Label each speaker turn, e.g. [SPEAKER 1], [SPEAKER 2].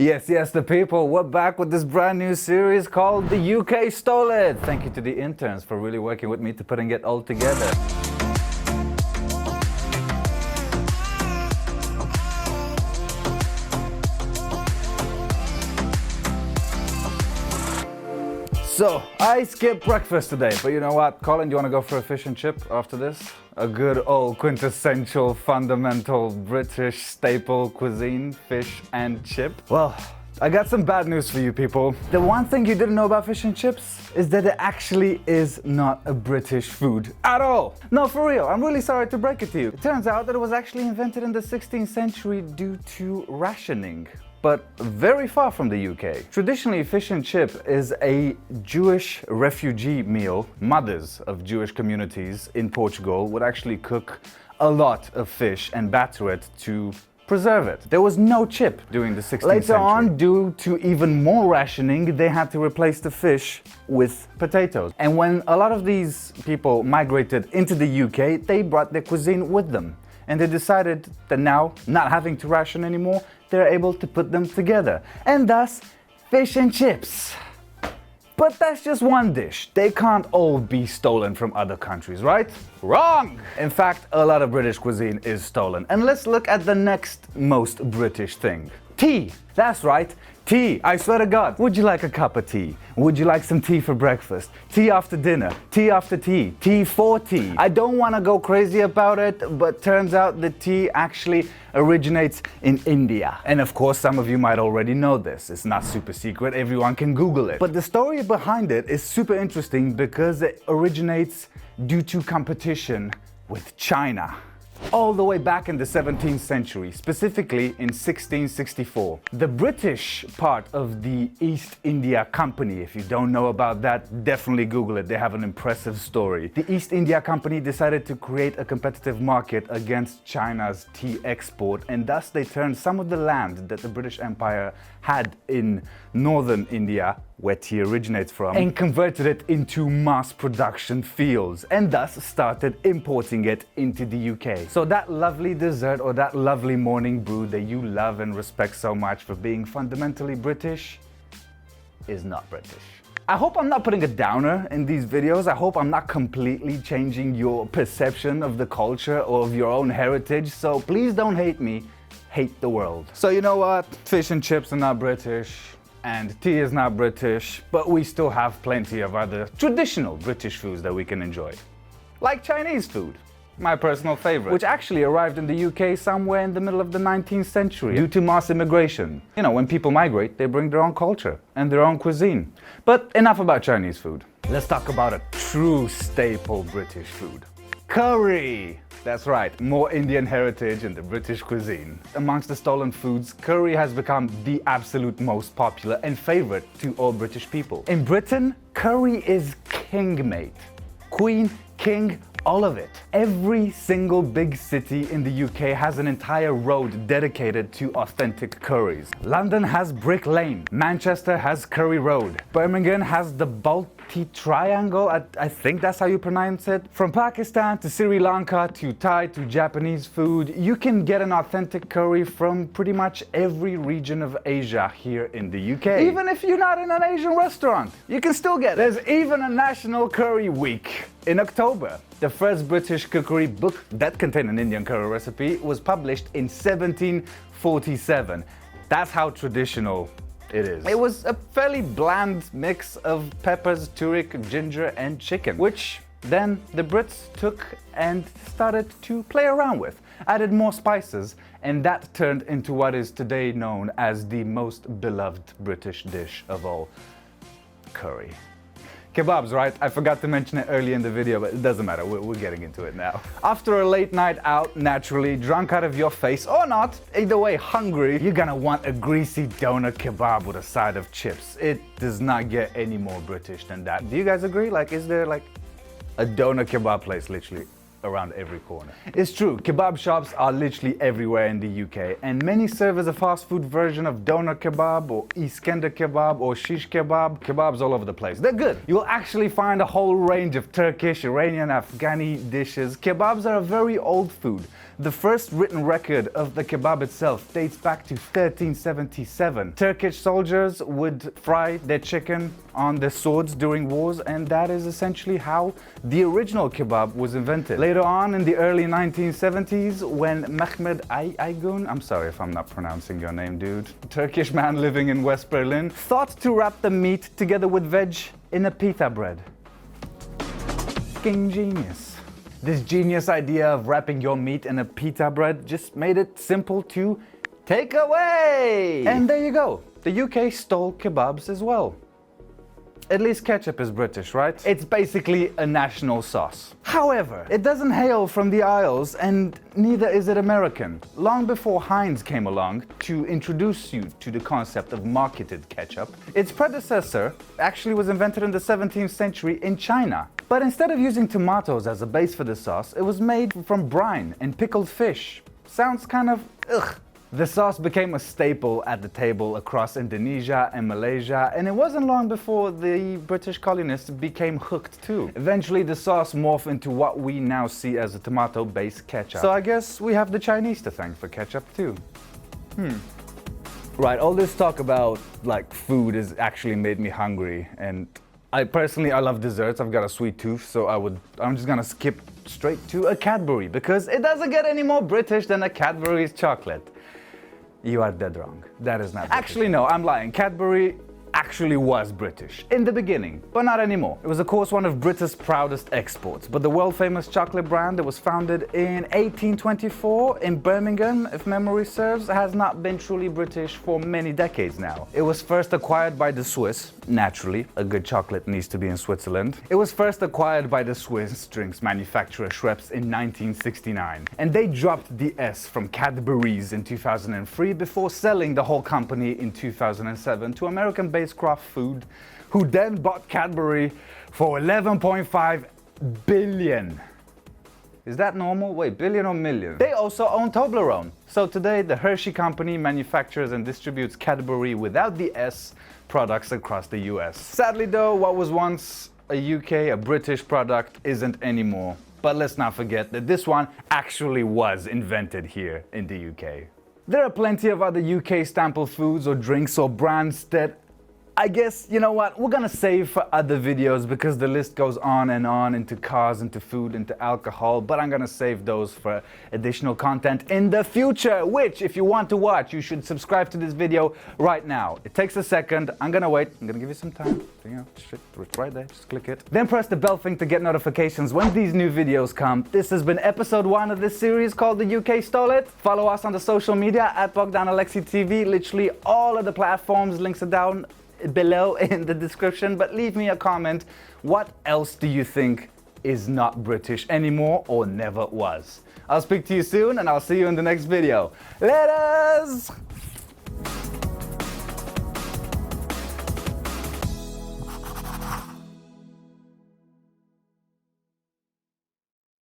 [SPEAKER 1] Yes, the people, we're back with this brand new series called The UK Stole It. Thank you to the interns for really working with me to putting it all together. So, I skipped breakfast today, but you know what? Colin, do you want to go for a fish and chip after this? A good old quintessential, fundamental British staple cuisine, fish and chip? Well, I got some bad news for you people. The one thing you didn't know about fish and chips is that it actually is not a British food at all. No, for real, I'm really sorry to break it to you. It turns out that it was actually invented in the 16th century due to rationing, but very far from the UK. Traditionally, fish and chip is a Jewish refugee meal. Mothers of Jewish communities in Portugal would actually cook a lot of fish and batter it to preserve it. There was no chip during the 16th century. Later on, due to even more rationing, they had to replace the fish with potatoes. And when a lot of these people migrated into the UK, they brought their cuisine with them. And they decided that now, not having to ration anymore, they're able to put them together. And thus, fish and chips. But that's just one dish. They can't all be stolen from other countries, right? Wrong! In fact, a lot of British cuisine is stolen. And let's look at the next most British thing. Tea. That's right. Tea. I swear to God. Would you like a cup of tea? Would you like some tea for breakfast? Tea after dinner? Tea after tea? Tea for tea? I don't want to go crazy about it, but turns out the tea actually originates in India. And of course, some of you might already know this. It's not super secret. Everyone can Google it. But the story behind it is super interesting because it originates due to competition with China. All the way back in the 17th century, specifically in 1664. The British part of the East India Company, if you don't know about that, definitely Google it, they have an impressive story. The East India Company decided to create a competitive market against China's tea export, and thus they turned some of the land that the British Empire had in northern India, where tea originates from, and converted it into mass production fields, and thus started importing it into the UK. So that lovely dessert or that lovely morning brew that you love and respect so much for being fundamentally British is not British. I hope I'm not putting a downer in these videos. I hope I'm not completely changing your perception of the culture or of your own heritage. So please don't hate me, hate the world. So you know what? Fish and chips are not British. And tea is not British, but we still have plenty of other traditional British foods that we can enjoy. Like Chinese food, my personal favorite, which actually arrived in the UK somewhere in the middle of the 19th century due to mass immigration. You know, when people migrate, they bring their own culture and their own cuisine. But enough about Chinese food. Let's talk about a true staple British food. Curry! That's right, more Indian heritage in the British cuisine. Amongst the stolen foods, curry has become the absolute most popular and favorite to all British people. In Britain, curry is king, mate. Queen, king, all of it. Every single big city in the UK has an entire road dedicated to authentic curries. London has Brick Lane, Manchester has Curry Road, Birmingham has the Balti Triangle, I think that's how you pronounce it. From Pakistan to Sri Lanka to Thai to Japanese food, you can get an authentic curry from pretty much every region of Asia here in the UK. Even if you're not in an Asian restaurant, you can still get it. There's even a National Curry Week in October. The first British cookery book that contained an Indian curry recipe was published in 1747. That's how traditional it is. It was a fairly bland mix of peppers, turmeric, ginger, and chicken, which then the Brits took and started to play around with, added more spices, and that turned into what is today known as the most beloved British dish of all, curry. Kebabs, right? I forgot to mention it earlier in the video, but it doesn't matter, we're getting into it now. After a late night out, naturally, drunk out of your face or not, either way hungry, you're gonna want a greasy doner kebab with a side of chips. It does not get any more British than that. Do you guys agree? Like, is there like a doner kebab place literally around every corner. It's true, kebab shops are literally everywhere in the UK, and many serve as a fast food version of doner kebab or Iskender kebab or shish kebab. Kebabs all over the place. They're good. You'll actually find a whole range of Turkish, Iranian, Afghani dishes. Kebabs are a very old food. The first written record of the kebab itself dates back to 1377. Turkish soldiers would fry their chicken on their swords during wars, and that is essentially how the original kebab was invented. Later on in the early 1970s, when Mehmed Aygun, I'm sorry if I'm not pronouncing your name, dude, Turkish man living in West Berlin, thought to wrap the meat together with veg in a pita bread. Fucking genius. This genius idea of wrapping your meat in a pita bread just made it simple to take away! And there you go. The UK stole kebabs as well. At least ketchup is British, right? It's basically a national sauce. However, it doesn't hail from the Isles, and neither is it American. Long before Heinz came along to introduce you to the concept of marketed ketchup, its predecessor actually was invented in the 17th century in China. But instead of using tomatoes as a base for the sauce, it was made from brine and pickled fish. Sounds kind of ugh. The sauce became a staple at the table across Indonesia and Malaysia, and it wasn't long before the British colonists became hooked too. Eventually the sauce morphed into what we now see as a tomato-based ketchup. So I guess we have the Chinese to thank for ketchup too. Right, all this talk about like food has actually made me hungry, and I love desserts. I've got a sweet tooth, so I'm just gonna skip straight to a Cadbury because it doesn't get any more British than a Cadbury's chocolate. You are dead wrong. That is not British. Actually, no, I'm lying. Cadbury actually was British in the beginning, but not anymore. It was of course one of Britain's proudest exports, but the world-famous chocolate brand that was founded in 1824 in Birmingham, if memory serves, has not been truly British for many decades now. It was first acquired by the Swiss. Naturally, a good chocolate needs to be in Switzerland. It was first acquired by the Swiss drinks manufacturer Schweppes in 1969, and they dropped the S from Cadbury's in 2003 before selling the whole company in 2007 to American-based Kraft Food, who then bought Cadbury for 11.5 billion. Is that normal? Wait, billion or million? They also own Toblerone. So today, the Hershey company manufactures and distributes Cadbury without the S products across the US. Sadly though, what was once a UK, a British product, isn't anymore. But let's not forget that this one actually was invented here in the UK. There are plenty of other UK staple foods or drinks or brands that I guess, you know what, we're gonna save for other videos because the list goes on into cars, into food, into alcohol, but I'm gonna save those for additional content in the future, which, if you want to watch, you should subscribe to this video right now. It takes a second. I'm gonna wait. I'm gonna give you some time. You know, it's right there. Just click it. Then press the bell thing to get notifications when these new videos come. This has been episode 1 of this series called The UK Stole It. Follow us on the social media at Bogdan Alexi TV. Literally all of the platforms. Links are down below in the description, but leave me a comment. What else do you think is not British anymore or never was? I'll speak to you soon, and I'll see you in the next video. Laters!